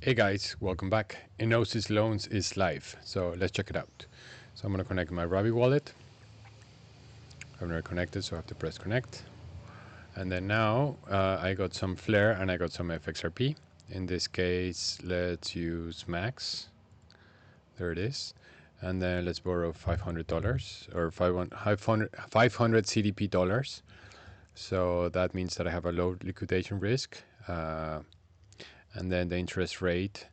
Hey guys, welcome back. Enosys Loans is live, so let's check it out. So I'm going to connect my Rabby wallet. I'm already connected, so I have to press connect. And then now I got some FLR and I got some FXRP. In this case, let's use max. There it is. And then let's borrow $500 or 500 CDP dollars. So that means that I have a low liquidation risk. And then the interest rate,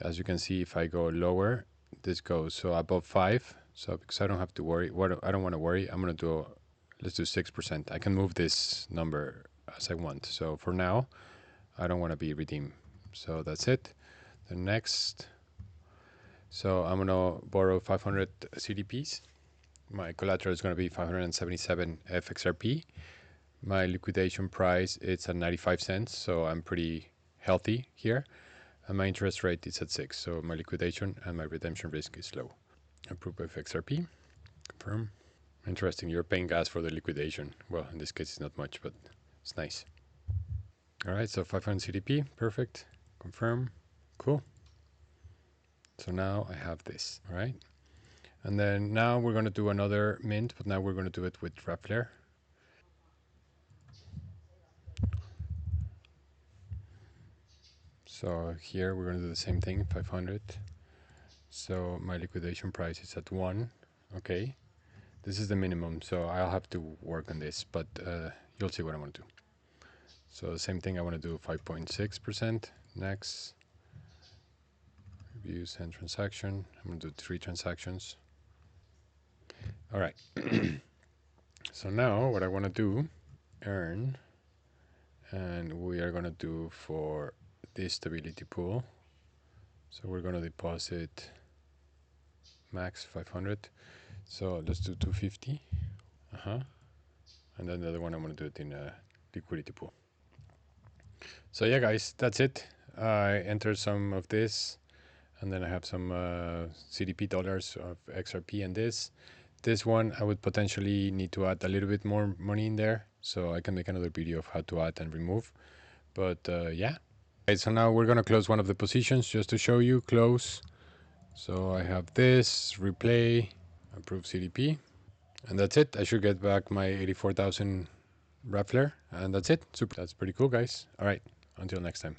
as you can see, if I go lower, this goes so above 5. So because I don't have to worry, I don't want to worry, I'm going to do, let's do 6%. I can move this number as I want. So for now, I don't want to be redeemed. So that's it. The next, so I'm going to borrow 500 CDPs. My collateral is going to be 577 FXRP. My liquidation price is at 95 cents, so I'm pretty healthy here. And my interest rate is at 6, so my liquidation and my redemption risk is low. Approve FXRP. Confirm. Interesting, you're paying gas for the liquidation. Well, in this case, it's not much, but it's nice. All right, so 500 CDP, perfect. Confirm. Cool. So now I have this, all right? And then now we're going to do another mint, but now we're going to do it with FLR. So here we're going to do the same thing, 500. So my liquidation price is at 1. Okay. This is the minimum, so I'll have to work on this, but you'll see what I want to do. So the same thing, I want to do 5.6%. Next. Review, send transaction. I'm going to do 3 transactions. All right. So now what I want to do, earn, and we are going to do for this stability pool. So we're going to deposit max 500. So let's do 250. And then the other one I'm going to do it in a liquidity pool. So yeah, guys, that's it. I entered some of this, and then I have some CDP dollars of XRP and this. This one I would potentially need to add a little bit more money in there, so I can make another video of how to add and remove. But yeah. Okay, so now we're gonna close one of the positions just to show you. Close. So I have this, replay, approve CDP, and that's it. I should get back my 84,000 FLR, and that's it. Super. That's pretty cool, guys. All right, until next time.